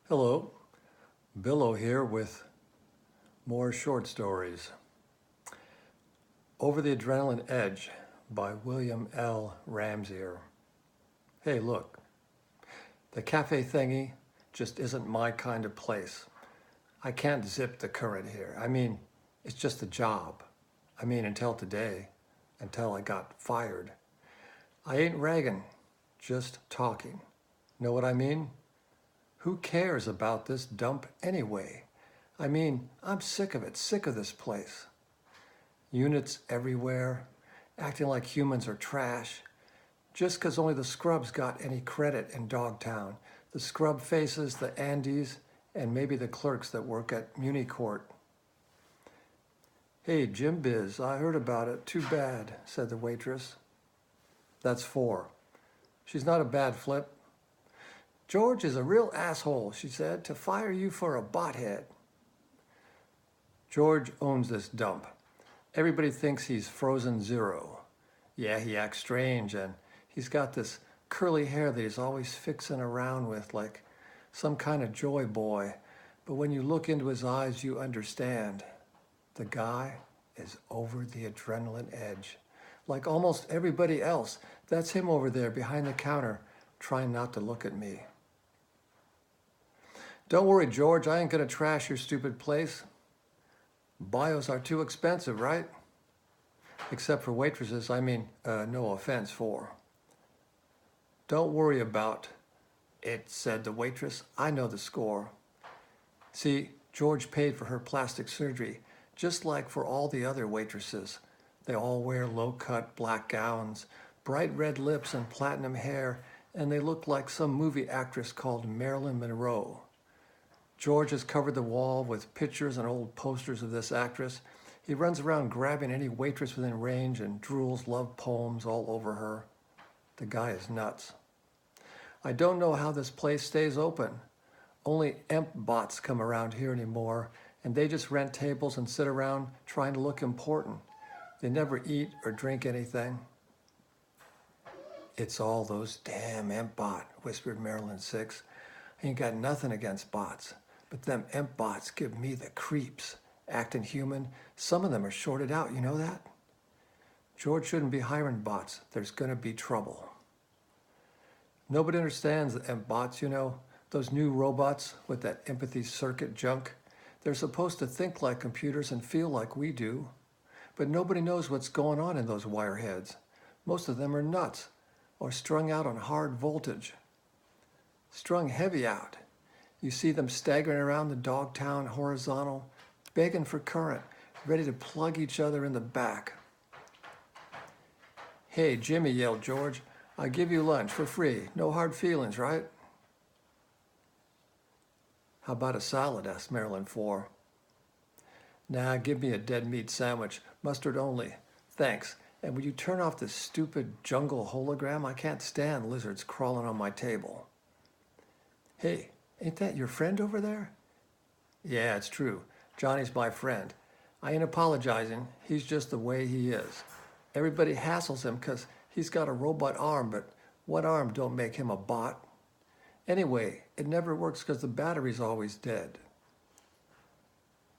Hello, Billo here with more short stories. Over the Adrenaline Edge by William L. Ramseyer. Hey, look, the cafe thingy just isn't my kind of place. I can't zip the current here. It's just a job. Until today, until I got fired. I ain't ragging, just talking. Know what I mean? Who cares about this dump anyway? I'm sick of it, sick of this place. Units everywhere, acting like humans are trash. Just 'cause only the scrubs got any credit in Dogtown. The scrub faces, the Andes, and maybe the clerks that work at Muni Court. Hey, Jim Biz, I heard about it. Too bad, said the waitress. That's four. She's not a bad flip. George is a real asshole, she said, to fire you for a bothead. George owns this dump. Everybody thinks he's frozen zero. Yeah, he acts strange, and he's got this curly hair that he's always fixing around with like some kind of joy boy. But when you look into his eyes, you understand. The guy is over the adrenaline edge. Like almost everybody else, that's him over there behind the counter, trying not to look at me. Don't worry, George, I ain't gonna trash your stupid place. Bios are too expensive, right? Except for waitresses, no offense for. Don't worry about it, said the waitress. I know the score. See, George paid for her plastic surgery, just like for all the other waitresses. They all wear low-cut black gowns, bright red lips and platinum hair, and they look like some movie actress called Marilyn Monroe. George has covered the wall with pictures and old posters of this actress. He runs around grabbing any waitress within range and drools love poems all over her. The guy is nuts. I don't know how this place stays open. Only emp bots come around here anymore, and they just rent tables and sit around trying to look important. They never eat or drink anything. It's all those damn emp bot, whispered Marilyn Six. I ain't got nothing against bots. But them emp bots give me the creeps. Acting human, some of them are shorted out, you know that? George shouldn't be hiring bots. There's gonna be trouble. Nobody understands the emp bots, those new robots with that empathy circuit junk. They're supposed to think like computers and feel like we do. But nobody knows what's going on in those wireheads. Most of them are nuts or strung out on hard voltage. Strung heavy out. You see them staggering around the Dogtown horizontal, begging for current, ready to plug each other in the back. Hey, Jimmy, yelled George, I give you lunch for free. No hard feelings, right? How about a salad, asked Marilyn Four. Nah, give me a dead meat sandwich, mustard only. Thanks. And would you turn off this stupid jungle hologram? I can't stand lizards crawling on my table. Hey, ain't that your friend over there? Yeah, it's true. Johnny's my friend. I ain't apologizing. He's just the way he is. Everybody hassles him 'cause he's got a robot arm, but one arm don't make him a bot. Anyway, it never works 'cause the battery's always dead.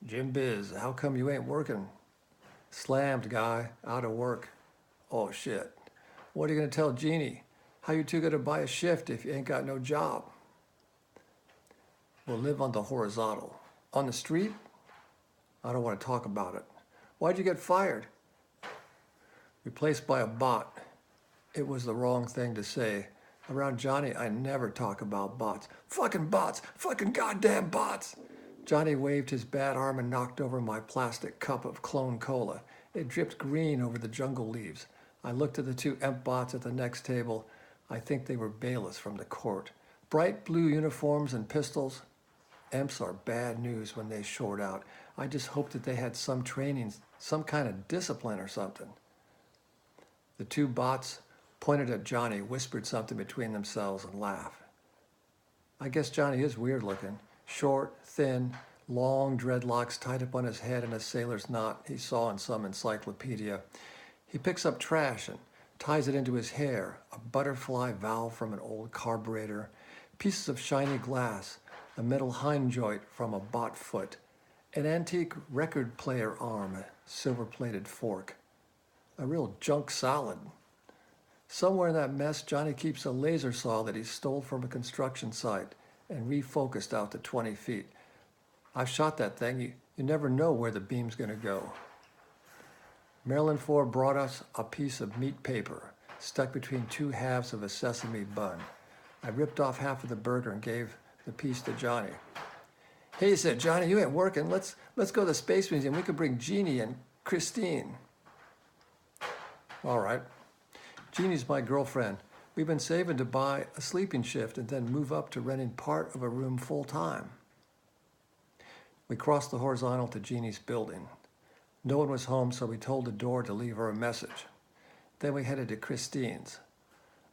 Jim Biz, how come you ain't working? Slammed, guy. Out of work. Oh, shit. What are you gonna tell Jeannie? How you two gonna buy a shift if you ain't got no job? We'll live on the horizontal. On the street? I don't want to talk about it. Why'd you get fired? Replaced by a bot. It was the wrong thing to say. Around Johnny, I never talk about bots. Fucking bots! Fucking goddamn bots! Johnny waved his bad arm and knocked over my plastic cup of clone cola. It dripped green over the jungle leaves. I looked at the two emp bots at the next table. I think they were bailiffs from the court. Bright blue uniforms and pistols. Emps are bad news when they short out. I just hope that they had some training, some kind of discipline or something. The two bots pointed at Johnny, whispered something between themselves, and laughed. I guess Johnny is weird looking. Short, thin, long dreadlocks tied up on his head in a sailor's knot he saw in some encyclopedia. He picks up trash and ties it into his hair, a butterfly valve from an old carburetor, pieces of shiny glass, a metal hind joint from a bot foot, an antique record player arm, a silver-plated fork, a real junk salad. Somewhere in that mess, Johnny keeps a laser saw that he stole from a construction site and refocused out to 20 feet. I've shot that thing. You never know where the beam's going to go. Marilyn Ford brought us a piece of meat paper stuck between two halves of a sesame bun. I ripped off half of the burger and gave the piece to Johnny. Hey, said Johnny, you ain't working. Let's go to the Space Museum. We could bring Jeannie and Christine. All right. Jeannie's my girlfriend. We've been saving to buy a sleeping shift and then move up to renting part of a room full time. We crossed the horizontal to Jeannie's building. No one was home, so we told the door to leave her a message. Then we headed to Christine's.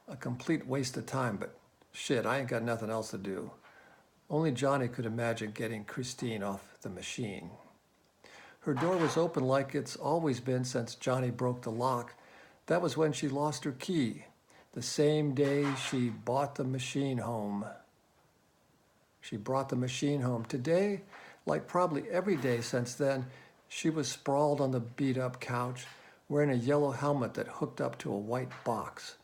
A complete waste of time, but shit, I ain't got nothing else to do. Only Johnny could imagine getting Christine off the machine. Her door was open like it's always been since Johnny broke the lock. That was when she lost her key, the same day she bought the machine home. She brought the machine home. Today, like probably every day since then, she was sprawled on the beat-up couch, wearing a yellow helmet that hooked up to a white box.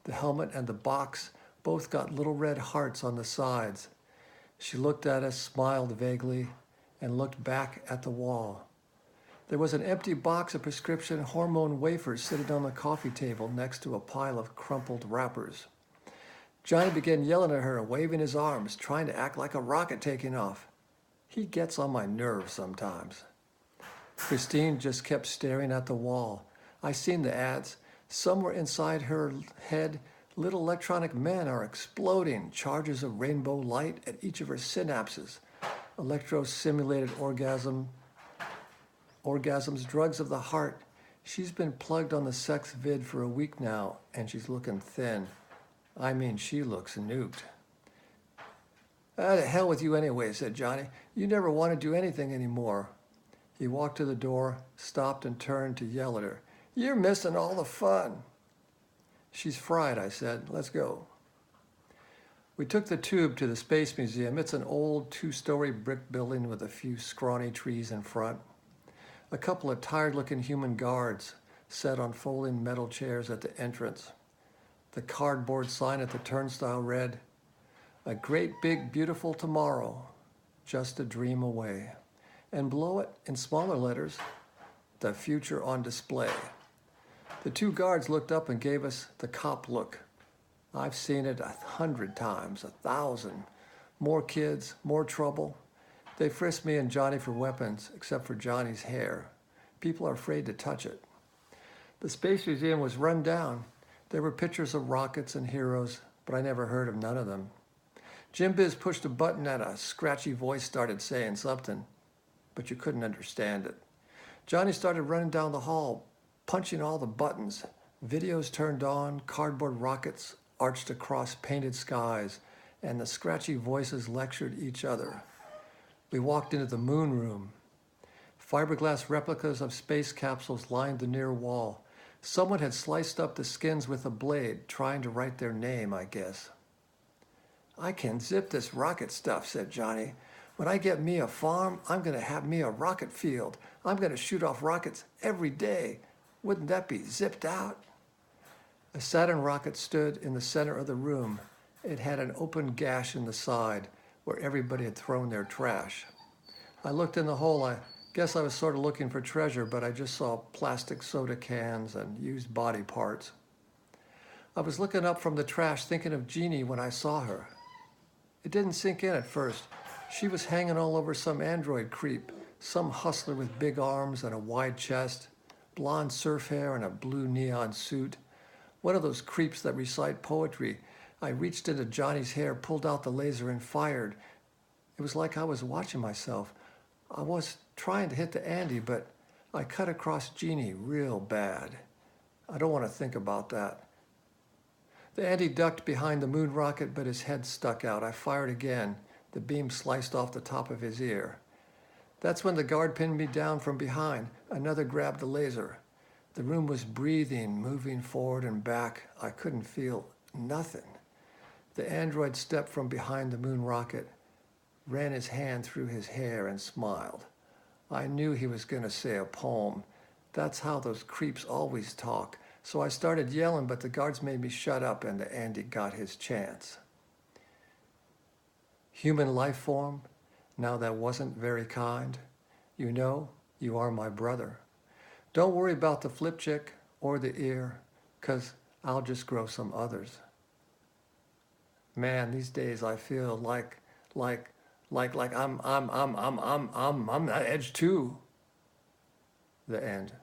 The helmet and the box both got little red hearts on the sides. She looked at us, smiled vaguely, and looked back at the wall. There was an empty box of prescription hormone wafers sitting on the coffee table next to a pile of crumpled wrappers. Johnny began yelling at her and waving his arms, trying to act like a rocket taking off. He gets on my nerves sometimes. Christine just kept staring at the wall. I seen the ads. Somewhere inside her head, little electronic men are exploding, charges of rainbow light at each of her synapses. Electro-simulated orgasms, drugs of the heart. She's been plugged on the sex vid for a week now, and she's looking thin. I mean, she looks nuked. To hell with you anyway, said Johnny. You never want to do anything anymore. He walked to the door, stopped, and turned to yell at her. You're missing all the fun. She's fried, I said. Let's go. We took the tube to the Space Museum. It's an old two-story brick building with a few scrawny trees in front. A couple of tired-looking human guards sat on folding metal chairs at the entrance. The cardboard sign at the turnstile read, A great big beautiful tomorrow, just a dream away. And below it, in smaller letters, the future on display. The two guards looked up and gave us the cop look. I've seen it 100 times, 1,000. More kids, more trouble. They frisked me and Johnny for weapons, except for Johnny's hair. People are afraid to touch it. The Space Museum was run down. There were pictures of rockets and heroes, but I never heard of none of them. Jim Biz pushed a button and a scratchy voice started saying something, but you couldn't understand it. Johnny started running down the hall, punching all the buttons. Videos turned on, cardboard rockets arched across painted skies, and the scratchy voices lectured each other. We walked into the moon room. Fiberglass replicas of space capsules lined the near wall. Someone had sliced up the skins with a blade, trying to write their name, I guess. I can zip this rocket stuff, said Johnny. When I get me a farm, I'm going to have me a rocket field. I'm going to shoot off rockets every day. Wouldn't that be zipped out? A Saturn rocket stood in the center of the room. It had an open gash in the side where everybody had thrown their trash. I looked in the hole. I guess I was sort of looking for treasure, but I just saw plastic soda cans and used body parts. I was looking up from the trash thinking of Jeannie when I saw her. It didn't sink in at first. She was hanging all over some android creep, some hustler with big arms and a wide chest, blonde surf hair and a blue neon suit. One of those creeps that recite poetry. I reached into Johnny's hair, pulled out the laser, and fired. It was like I was watching myself. I was trying to hit the Andy, but I cut across Jeannie real bad. I don't want to think about that. The Andy ducked behind the moon rocket, but his head stuck out. I fired again. The beam sliced off the top of his ear. That's when the guard pinned me down from behind. Another grabbed the laser. The room was breathing, moving forward and back. I couldn't feel nothing. The android stepped from behind the moon rocket. ran his hand through his hair and smiled. I knew he was going to say a poem. That's how those creeps always talk. So I started yelling, but the guards made me shut up, and Andy got his chance. Human life form, now that wasn't very kind. You know, you are my brother. Don't worry about the flip chick or the ear, 'cause I'll just grow some others. Man, these days I feel like I'm on the edge too. The end.